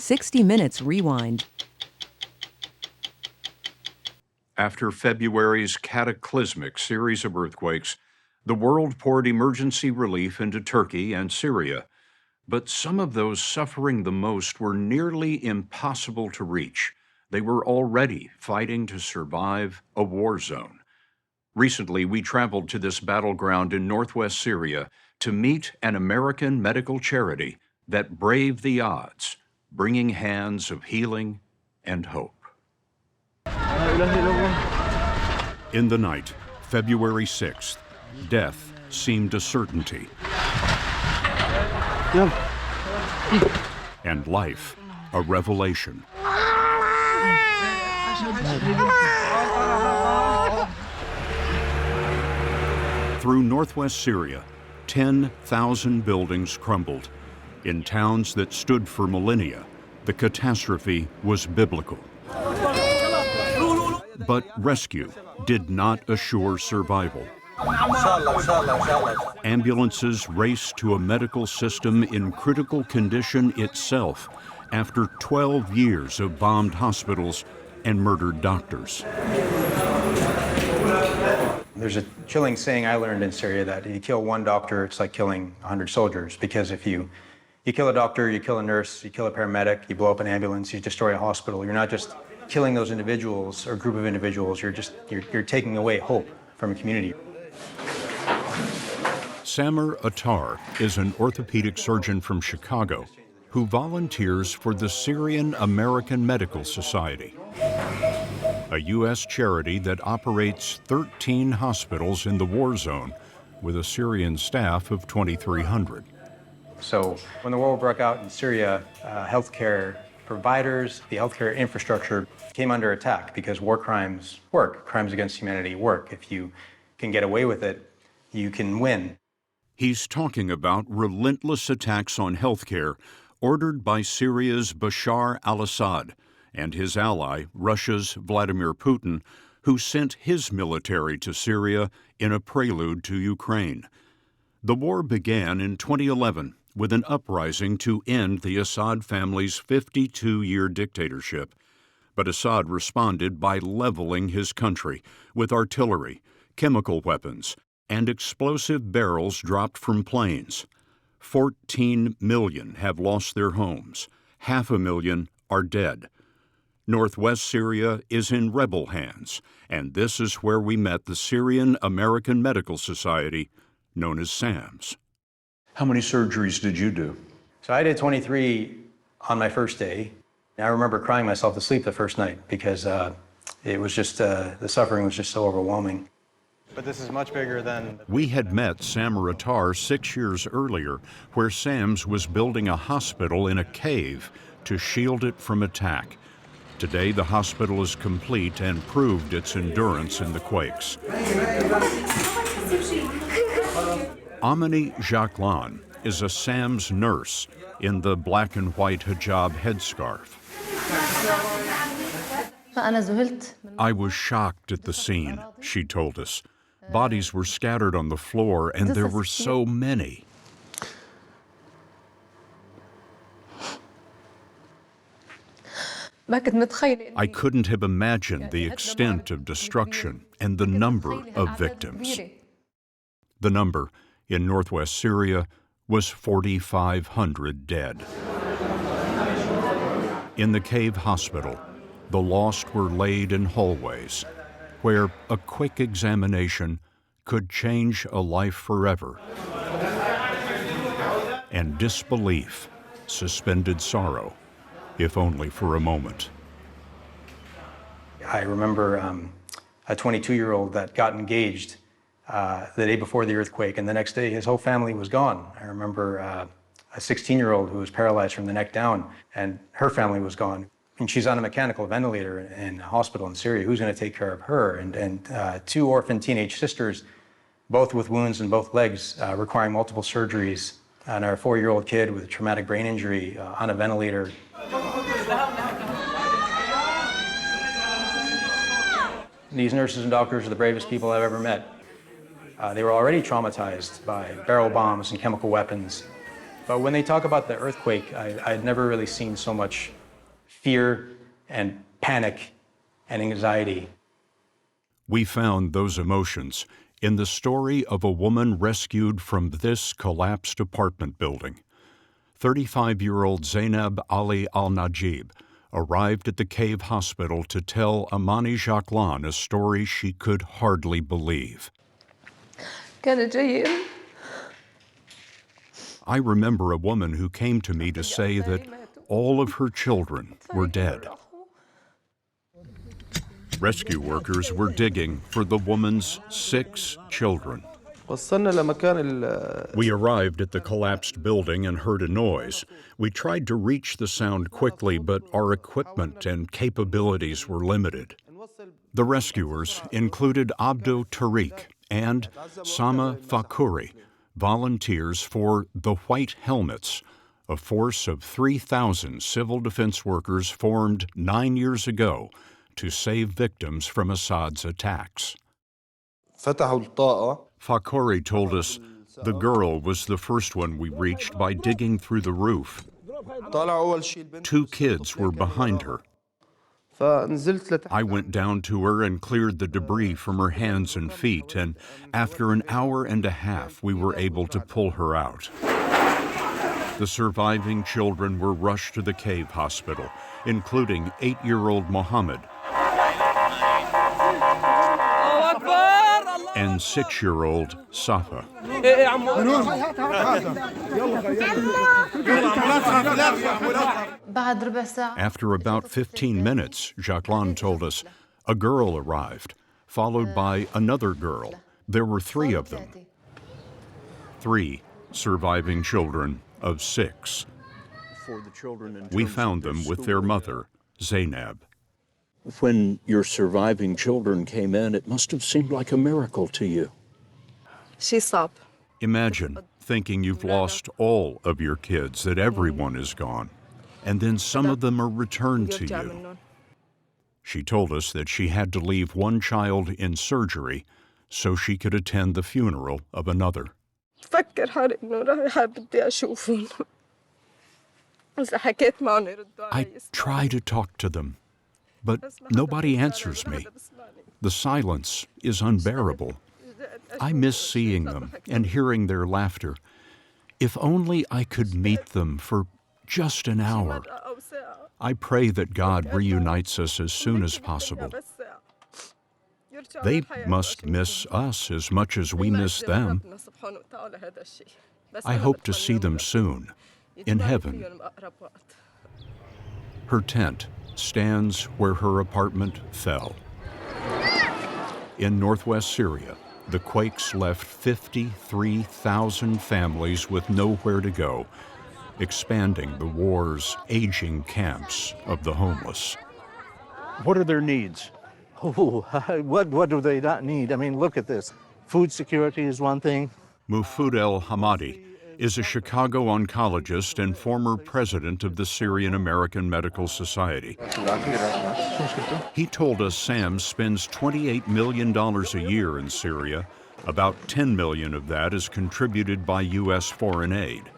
60 Minutes Rewind. After February's cataclysmic series of earthquakes, the world poured emergency relief into Turkey and Syria. But some of those suffering the most were nearly impossible to reach. They were already fighting to survive a war zone. Recently, we traveled to this battleground in northwest Syria to meet an American medical charity that braved the odds, bringing hands of healing and hope. In the night, February 6th, death seemed a certainty. And life, a revelation. Through northwest Syria, 10,000 buildings crumbled. In towns that stood for millennia, the catastrophe was biblical. But rescue did not assure survival. Ambulances raced to a medical system in critical condition itself after 12 years of bombed hospitals and murdered doctors. There's a chilling saying I learned in Syria that if you kill one doctor, it's like killing 100 soldiers, because if you kill a doctor, you kill a nurse, you kill a paramedic, you blow up an ambulance, you destroy a hospital, you're not just killing those individuals or group of individuals, you're taking away hope from a community. Samir Attar is an orthopedic surgeon from Chicago who volunteers for the Syrian American Medical Society, a U.S. charity that operates 13 hospitals in the war zone with a Syrian staff of 2,300. So when the war broke out in Syria, healthcare providers, the healthcare infrastructure came under attack because war crimes work. Crimes against humanity work. If you can get away with it, you can win. He's talking about relentless attacks on healthcare ordered by Syria's Bashar al-Assad and his ally, Russia's Vladimir Putin, who sent his military to Syria in a prelude to Ukraine. The war began in 2011 with an uprising to end the Assad family's 52-year dictatorship. But Assad responded by leveling his country with artillery, chemical weapons, and explosive barrels dropped from planes. 14 million have lost their homes. 500,000 are dead. Northwest Syria is in rebel hands, and this is where we met the Syrian American Medical Society, known as SAMS. How many surgeries did you do? So I did 23 on my first day. I remember crying myself to sleep the first night because it was just, the suffering was just so overwhelming. But this is much bigger than... We had met Samir Attar 6 years earlier, where SAMS was building a hospital in a cave to shield it from attack. Today, the hospital is complete and proved its endurance in the quakes. Amini Jacqueline is a SAMS nurse in the black and white hijab headscarf. I was shocked at the scene, she told us. Bodies were scattered on the floor, and there were so many. I couldn't have imagined the extent of destruction and the number of victims. The number in northwest Syria was 4,500 dead. In the cave hospital, the lost were laid in hallways, where a quick examination could change a life forever. And disbelief suspended sorrow, if only for a moment. I remember a 22-year-old that got engaged the day before the earthquake, and the next day his whole family was gone. I remember a 16-year-old who was paralyzed from the neck down, and her family was gone. And she's on a mechanical ventilator in a hospital in Syria. Who's going to take care of her? And two orphan teenage sisters, both with wounds in both legs, requiring multiple surgeries, and our 4-year-old kid with a traumatic brain injury on a ventilator. These nurses and doctors are the bravest people I've ever met. They were already traumatized by barrel bombs and chemical weapons. But when they talk about the earthquake, I'd never really seen so much fear and panic and anxiety. We found those emotions in the story of a woman rescued from this collapsed apartment building. 35-year-old Zanab Ali al-Najib arrived at the cave hospital to tell Amani Jacqueline a story she could hardly believe. I remember a woman who came to me to say that all of her children were dead. Rescue workers were digging for the woman's 6 children. We arrived at the collapsed building and heard a noise. We tried to reach the sound quickly, but our equipment and capabilities were limited. The rescuers included Abdo Tariq and Sama Fakuri, volunteers for the White Helmets, a force of 3,000 civil defense workers formed 9 years ago to save victims from Assad's attacks. Fakuri told us the girl was the first one we reached by digging through the roof. 2 kids were behind her. I went down to her and cleared the debris from her hands and feet, and after an hour and a half, we were able to pull her out. The surviving children were rushed to the cave hospital, including 8-year-old Mohammed and 6-year-old Safa. After about 15 minutes, Jacqueline told us, a girl arrived, followed by another girl. There were 3 of them. 3 surviving children of 6. We found them with their mother, Zanab. When your surviving children came in, it must have seemed like a miracle to you. Imagine thinking you've lost all of your kids, that everyone is gone, and then some of them are returned to you. She told us that she had to leave one child in surgery so she could attend the funeral of another. I try to talk to them, but nobody answers me. The silence is unbearable. I miss seeing them and hearing their laughter. If only I could meet them for just an hour. I pray that God reunites us as soon as possible. They must miss us as much as we miss them. I hope to see them soon, in heaven. Her tent stands where her apartment fell. In northwest Syria, the quakes left 53,000 families with nowhere to go, expanding the war's aging camps of the homeless. What are their needs? Oh, what do they not need? I mean, look at this. Food security is one thing. Mufud El-Hamadi is a Chicago oncologist and former president of the Syrian American Medical Society. He told us SAM spends $28 million a year in Syria. About $10 million of that is contributed by U.S. foreign aid.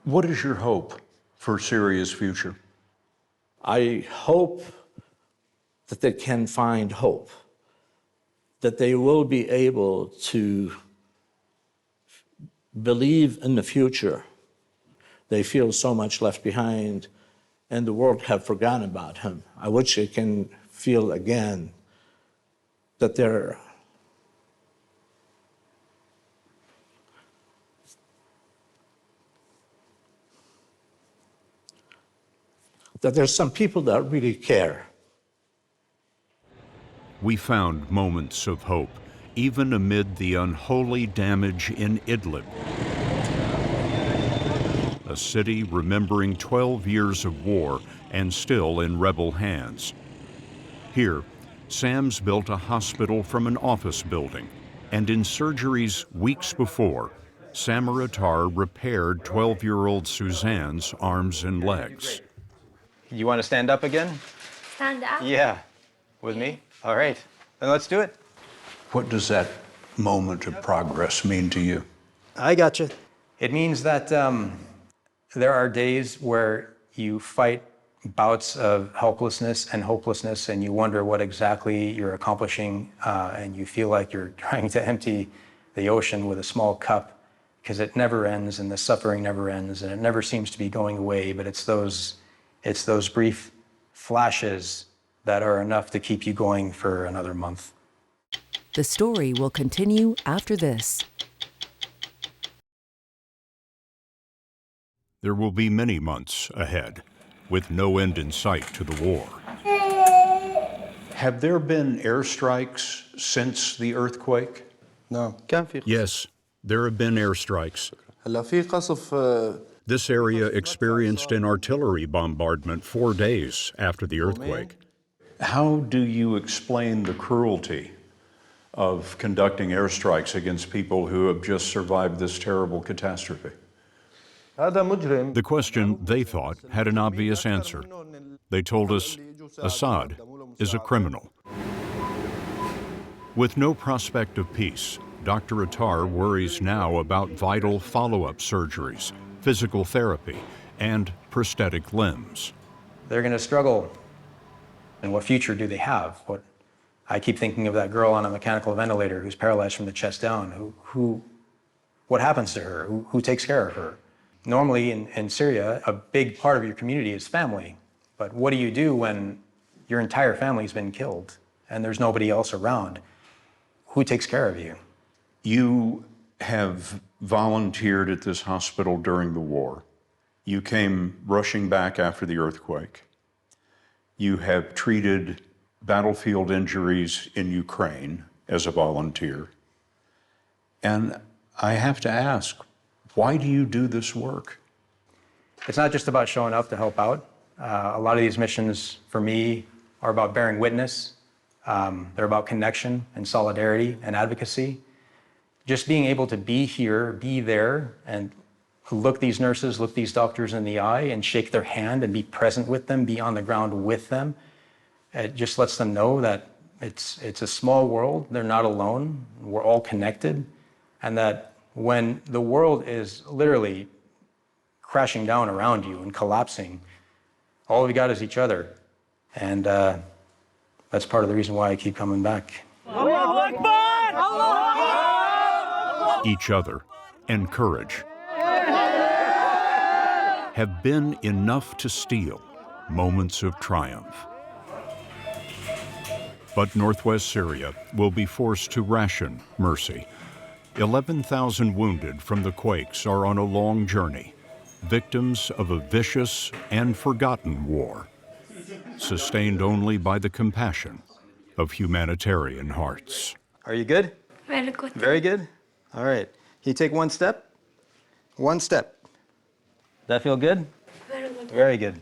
What is your hope for Syria's future? I hope that they can find hope, that they will be able to believe in the future. They feel so much left behind, and the world have forgotten about him. I wish they can feel again that there's some people that really care. We found moments of hope, even amid the unholy damage in Idlib, a city remembering 12 years of war and still in rebel hands. Here, SAM's built a hospital from an office building, and in surgeries weeks before, Samar Attar repaired 12-year-old Suzanne's arms and legs. You want to stand up again? Stand up? Yeah. With me? All right. Then let's do it. What does that moment of progress mean to you? I got you. It means that there are days where you fight bouts of helplessness and hopelessness, and you wonder what exactly you're accomplishing, and you feel like you're trying to empty the ocean with a small cup, because it never ends and the suffering never ends and it never seems to be going away, but it's those brief flashes that are enough to keep you going for another month. The story will continue after this. There will be many months ahead, with no end in sight to the war. Have there been airstrikes since the earthquake? نعم كان في Yes, there have been airstrikes. هلا في قصف This area experienced an artillery bombardment 4 days after the earthquake. How do you explain the cruelty of conducting airstrikes against people who have just survived this terrible catastrophe? هذا مجرم. The question, they thought, had an obvious answer. They told us Assad is a criminal. With no prospect of peace, Dr. Attar worries now about vital follow-up surgeries, physical therapy, and prosthetic limbs. They're going to struggle. And what future do they have? I keep thinking of that girl on a mechanical ventilator who's paralyzed from the chest down. What happens to her? Who takes care of her? Normally in Syria, a big part of your community is family. But what do you do when your entire family's been killed and there's nobody else around? Who takes care of you? You have volunteered at this hospital during the war. You came rushing back after the earthquake. You have treated battlefield injuries in Ukraine as a volunteer. And I have to ask, why do you do this work? It's not just about showing up to help out. A lot of these missions for me are about bearing witness. They're about connection and solidarity and advocacy. Just being able to be here, be there, and look these nurses, look these doctors in the eye and shake their hand and be present with them, be on the ground with them. It just lets them know that it's a small world, they're not alone, we're all connected, and that when the world is literally crashing down around you and collapsing, all we got is each other. And that's part of the reason why I keep coming back. Each other and courage have been enough to steal moments of triumph. But northwest Syria will be forced to ration mercy. 11,000 wounded from the quakes are on a long journey, victims of a vicious and forgotten war, sustained only by the compassion of humanitarian hearts. Are you good? Very good. Very good? All right. Can you take one step? One step. That feel good? Very good. Very good.